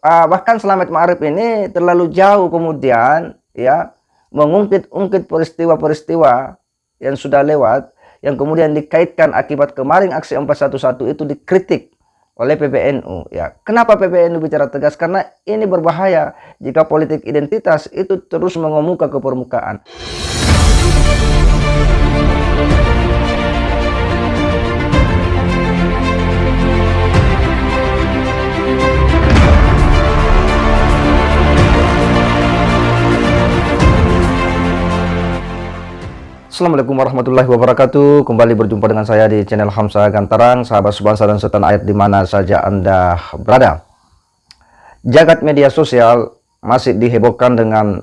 bahkan Slamet Ma'arif ini terlalu jauh kemudian ya mengungkit-ungkit peristiwa-peristiwa yang sudah lewat, yang kemudian dikaitkan akibat kemarin aksi 411 itu dikritik oleh PBNU ya. Kenapa PBNU bicara tegas? Karena ini berbahaya jika politik identitas itu terus mengemuka ke permukaan. Assalamualaikum warahmatullahi wabarakatuh. Kembali berjumpa dengan saya di channel Hamzah Gantarang, sahabat sebangsa dan setanah air di mana saja Anda berada. Jagat media sosial masih dihebohkan dengan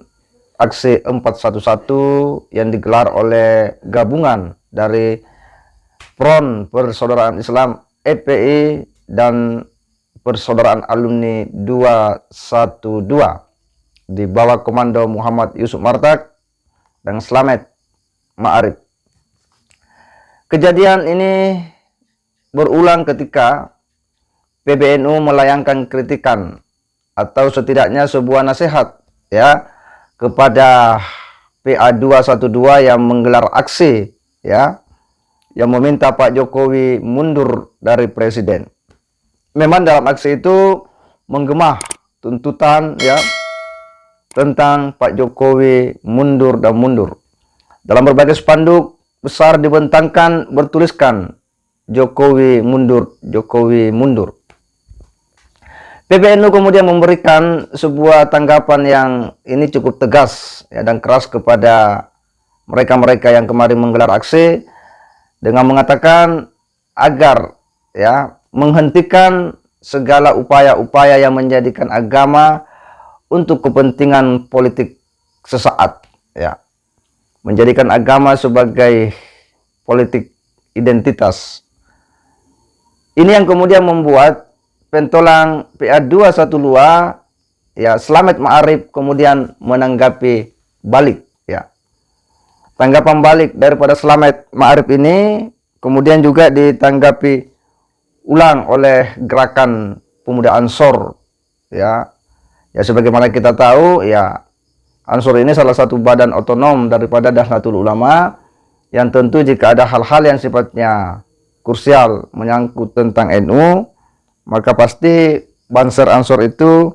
aksi 411 yang digelar oleh gabungan dari Front Persaudaraan Islam FPI dan Persaudaraan Alumni 212 di bawah komando Muhammad Yusuf Martak dan Slamet Ma'arif. Kejadian ini berulang ketika PBNU melayangkan kritikan atau setidaknya sebuah nasihat ya kepada PA212 yang menggelar aksi ya yang meminta Pak Jokowi mundur dari presiden. Memang dalam aksi itu menggema tuntutan ya tentang Pak Jokowi mundur dan mundur. Dalam berbagai spanduk besar dibentangkan bertuliskan Jokowi mundur, Jokowi mundur. PBNU kemudian memberikan sebuah tanggapan yang ini cukup tegas ya, dan keras kepada mereka-mereka yang kemarin menggelar aksi dengan mengatakan agar ya menghentikan segala upaya-upaya yang menjadikan agama untuk kepentingan politik sesaat ya. Menjadikan agama sebagai politik identitas. Ini yang kemudian membuat pentolang PA212 ya Slamet Ma'arif kemudian menanggapi balik ya. Tanggapan balik daripada Slamet Ma'arif ini kemudian juga ditanggapi ulang oleh gerakan pemuda Ansor ya. Ya sebagaimana kita tahu ya, Ansor ini salah satu badan otonom daripada Nahdlatul Ulama yang tentu jika ada hal-hal yang sifatnya krusial menyangkut tentang NU, maka pasti Banser Ansor itu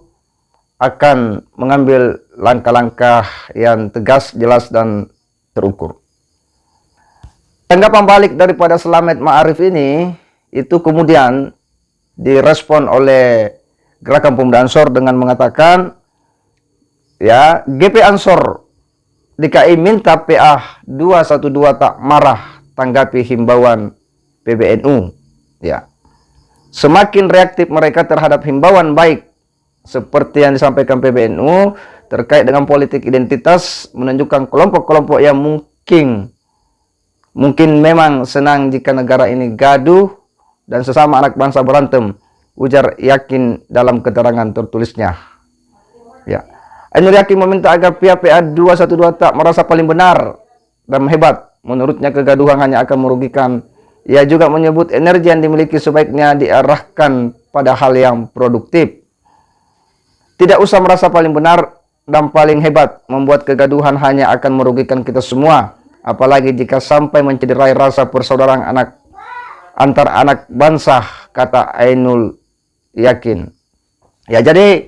akan mengambil langkah-langkah yang tegas, jelas, dan terukur. Tanggapan balik daripada Slamet Ma'arif ini itu kemudian direspon oleh gerakan pemuda Ansor dengan mengatakan ya, GP Ansor DKI minta PA 212 tak marah tanggapi himbauan PBNU. Ya. Semakin reaktif mereka terhadap himbauan baik seperti yang disampaikan PBNU terkait dengan politik identitas, menunjukkan kelompok-kelompok yang mungkin memang senang jika negara ini gaduh dan sesama anak bangsa berantem, ujar Yakin dalam keterangan tertulisnya. Ya. Ainur Yakin meminta agar pihak PA212 tak merasa paling benar dan hebat. Menurutnya kegaduhan hanya akan merugikan. Ia juga menyebut energi yang dimiliki sebaiknya diarahkan pada hal yang produktif. Tidak usah merasa paling benar dan paling hebat. Membuat kegaduhan hanya akan merugikan kita semua. Apalagi jika sampai mencederai rasa persaudaraan antar anak bangsa, kata Ainur Yakin. Ya jadi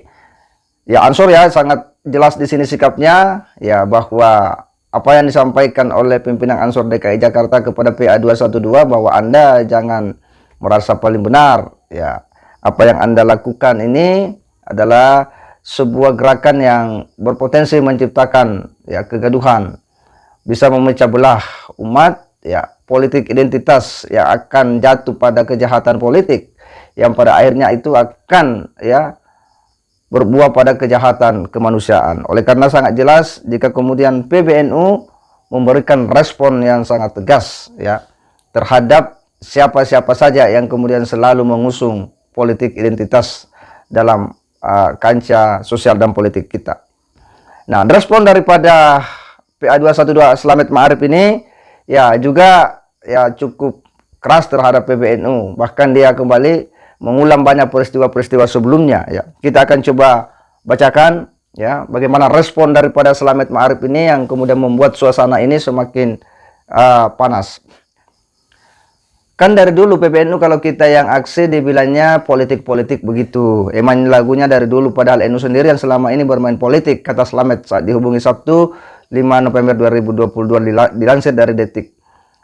ya Ansor ya sangat jelas di sini sikapnya ya bahwa apa yang disampaikan oleh pimpinan Ansor DKI Jakarta kepada PA212 bahwa Anda jangan merasa paling benar ya. Apa yang Anda lakukan ini adalah sebuah gerakan yang berpotensi menciptakan ya kegaduhan, bisa memecah belah umat ya. Politik identitas yang akan jatuh pada kejahatan politik yang pada akhirnya itu akan ya berbuah pada kejahatan kemanusiaan. Oleh karena sangat jelas jika kemudian PBNU memberikan respon yang sangat tegas ya terhadap siapa-siapa saja yang kemudian selalu mengusung politik identitas dalam kancah sosial dan politik kita. Nah, respon daripada PA212 Slamet Ma'arif ini ya juga ya cukup keras terhadap PBNU. Bahkan dia kembali mengulang banyak peristiwa-peristiwa sebelumnya. Ya, kita akan coba bacakan ya bagaimana respon daripada Slamet Ma'arif ini yang kemudian membuat suasana ini semakin panas. Kan dari dulu PBNU kalau kita yang aksi dibilangnya politik-politik begitu. Emang lagunya dari dulu, padahal NU sendiri yang selama ini bermain politik, kata Slamet saat dihubungi Sabtu 5 November 2022 dilansir dari Detik.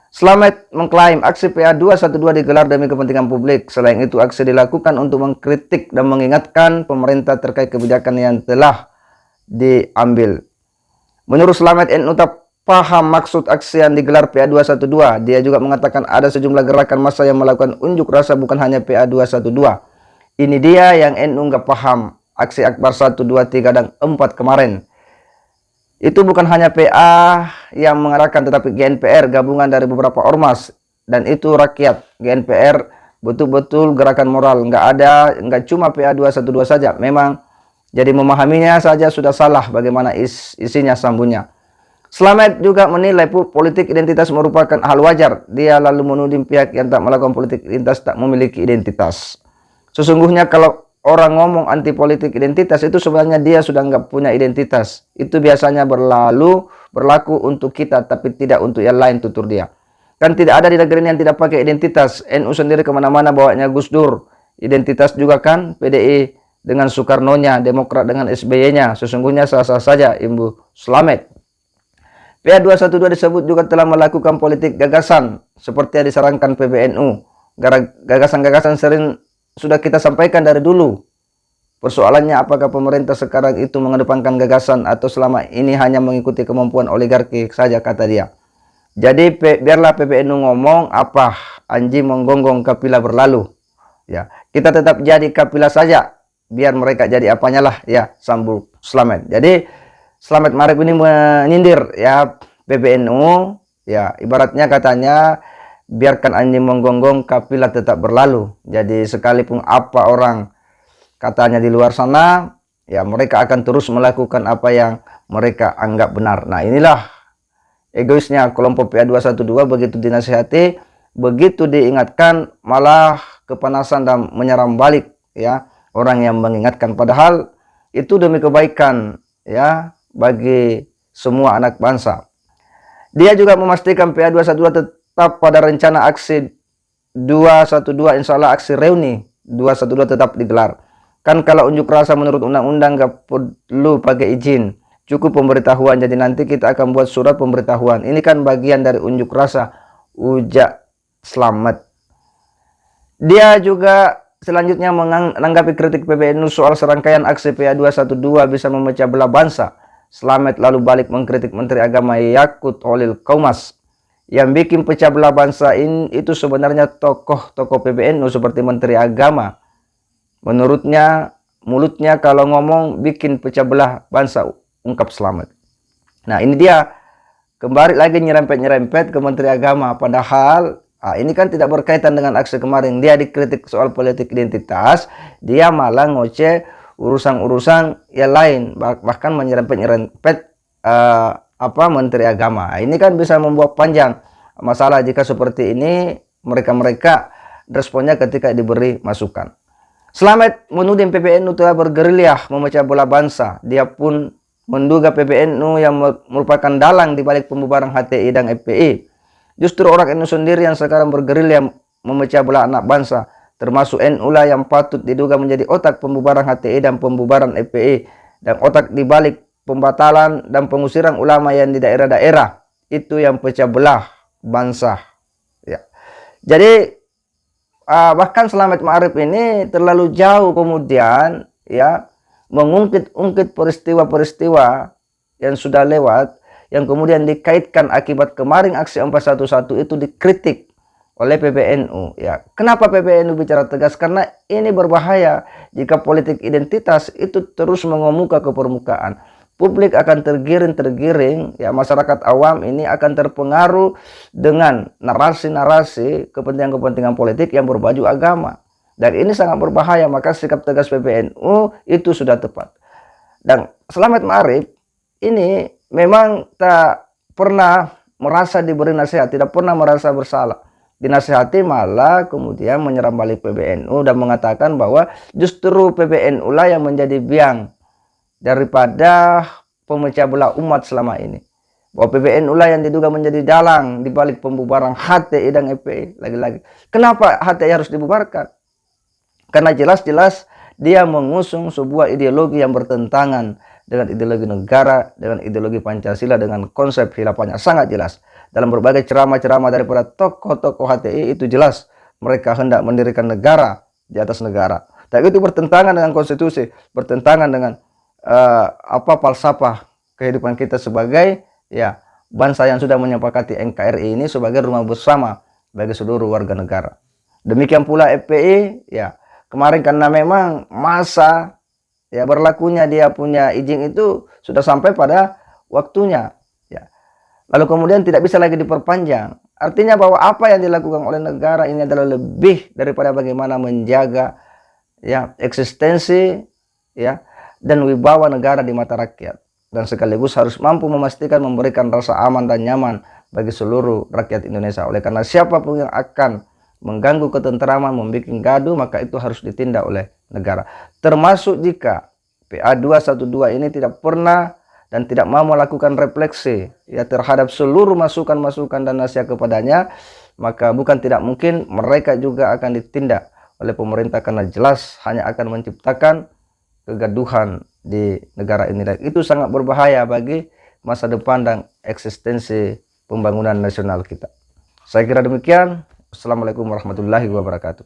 Slamet mengklaim aksi PA 212 digelar demi kepentingan publik. Selain itu, aksi dilakukan untuk mengkritik dan mengingatkan pemerintah terkait kebijakan yang telah diambil. Menurut Slamet, NU tak paham maksud aksi yang digelar PA 212. Dia juga mengatakan ada sejumlah gerakan massa yang melakukan unjuk rasa, bukan hanya PA 212. Ini dia yang NU nggak paham. Aksi Akbar 1, 2, 3, dan 4 kemarin. Itu bukan hanya PA yang mengarahkan, tetapi GNPR, gabungan dari beberapa ormas. Dan itu rakyat. GNPR betul-betul gerakan moral. Nggak cuma PA 212 saja. Memang jadi memahaminya saja sudah salah bagaimana isinya sambungnya. Slamet juga menilai politik identitas merupakan hal wajar. Dia lalu menuding pihak yang tak melakukan politik identitas tak memiliki identitas. Sesungguhnya kalau orang ngomong anti politik identitas itu sebenarnya dia sudah nggak punya identitas. Itu biasanya berlaku untuk kita tapi tidak untuk yang lain, tutur dia. Kan tidak ada di negeri ini yang tidak pakai identitas. NU sendiri kemana-mana bawanya Gus Dur. Identitas juga kan, PDI dengan Soekarno-nya, Demokrat dengan SBY-nya. Sesungguhnya sah-sah saja, Ibu Slamet. PA 212 disebut juga telah melakukan politik gagasan seperti yang disarankan PBNU. Gagasan-gagasan sering sudah kita sampaikan dari dulu. Persoalannya apakah pemerintah sekarang itu mengedepankan gagasan atau selama ini hanya mengikuti kemampuan oligarki saja, kata dia. Jadi biarlah PBNU ngomong apa, anjing menggonggong kapilah berlalu. Ya, kita tetap jadi kapilah saja, biar mereka jadi apanya lah, ya, sambung Slamet. Jadi Slamet Ma'arif ini menyindir ya PBNU, ya ibaratnya katanya biarkan anjing menggonggong kapilah tetap berlalu. Jadi sekalipun apa orang katanya di luar sana, ya mereka akan terus melakukan apa yang mereka anggap benar. Nah, inilah egoisnya kelompok PA 212, begitu dinasihati, begitu diingatkan malah kepanasan dan menyerang balik ya orang yang mengingatkan, padahal itu demi kebaikan ya bagi semua anak bangsa. Dia juga memastikan PA 212 tetap pada rencana aksi 212, insya Allah aksi reuni 212 tetap digelar. Kan kalau unjuk rasa menurut undang-undang nggak perlu pakai izin, cukup pemberitahuan. Jadi nanti kita akan buat surat pemberitahuan. Ini kan bagian dari unjuk rasa, ujar Slamet. Dia juga selanjutnya menanggapi kritik PBNU soal serangkaian aksi PA 212 bisa memecah belah bangsa. Slamet lalu balik mengkritik Menteri Agama Yakut Holil Kaumas. Yang bikin pecah belah bangsa ini itu sebenarnya tokoh-tokoh PBNU seperti Menteri Agama. Menurutnya, mulutnya kalau ngomong bikin pecah belah bangsa, ungkap Slamet. Nah, ini dia kembali lagi nyerempet-nyerempet ke Menteri Agama. Padahal ini kan tidak berkaitan dengan aksi kemarin. Dia dikritik soal politik identitas, dia malah ngoceh urusan-urusan yang lain, bahkan menyerempet-nyerempet Menteri Agama. Ini kan bisa membuat panjang masalah jika seperti ini mereka responnya ketika diberi masukan. Slamet menuding PBNU telah bergerilya memecah belah bangsa. Dia pun menduga PBNU yang merupakan dalang di balik pembubaran HTI dan FPI. Justru orang NU sendiri yang sekarang bergerilya memecah belah anak bangsa, termasuk NU lah yang patut diduga menjadi otak pembubaran HTI dan pembubaran FPI, dan otak di balik pembatalan dan pengusiran ulama yang di daerah-daerah itu yang pecah belah bangsa. Ya. Jadi bahkan Slamet Ma'arif ini terlalu jauh kemudian ya mengungkit-ungkit peristiwa-peristiwa yang sudah lewat, yang kemudian dikaitkan akibat kemarin aksi 411 itu dikritik oleh PBNU. Ya, kenapa PBNU bicara tegas? Karena ini berbahaya jika politik identitas itu terus mengemuka ke permukaan. Publik akan tergiring, ya masyarakat awam ini akan terpengaruh dengan narasi-narasi kepentingan-kepentingan politik yang berbaju agama. Dan ini sangat berbahaya, maka sikap tegas PBNU itu sudah tepat. Dan Slamet Ma'arif ini memang tak pernah merasa diberi nasihat, tidak pernah merasa bersalah. dinasihati malah kemudian menyerang balik PBNU dan mengatakan bahwa justru PBNU lah yang menjadi biang daripada pemecah belah umat selama ini. Bahwa PBNU lah yang diduga menjadi dalang di balik pembubaran HTI dan FPI. Lagi-lagi, kenapa HTI harus dibubarkan? Karena jelas-jelas dia mengusung sebuah ideologi yang bertentangan dengan ideologi negara, dengan ideologi Pancasila, dengan konsep khilafahnya sangat jelas. Dalam berbagai ceramah-ceramah daripada tokoh-tokoh HTI itu jelas mereka hendak mendirikan negara di atas negara. Tapi itu bertentangan dengan konstitusi, bertentangan dengan falsafah kehidupan kita sebagai bangsa yang sudah menyepakati NKRI ini sebagai rumah bersama bagi seluruh warga negara. Demikian pula FPI, kemarin karena memang masa berlakunya dia punya izin itu sudah sampai pada waktunya, lalu kemudian tidak bisa lagi diperpanjang. Artinya bahwa apa yang dilakukan oleh negara ini adalah lebih daripada bagaimana menjaga eksistensi dan wibawa negara di mata rakyat, dan sekaligus harus mampu memastikan memberikan rasa aman dan nyaman bagi seluruh rakyat Indonesia. Oleh karena siapapun yang akan mengganggu ketentraman, membuat gaduh, maka itu harus ditindak oleh negara. Termasuk jika PA 212 ini tidak pernah dan tidak mau melakukan refleksi terhadap seluruh masukan-masukan dan nasihat kepadanya, maka bukan tidak mungkin mereka juga akan ditindak oleh pemerintah, karena jelas hanya akan menciptakan kegaduhan di negara ini. Dan itu sangat berbahaya bagi masa depan dan eksistensi pembangunan nasional kita. Saya kira demikian. Assalamualaikum warahmatullahi wabarakatuh.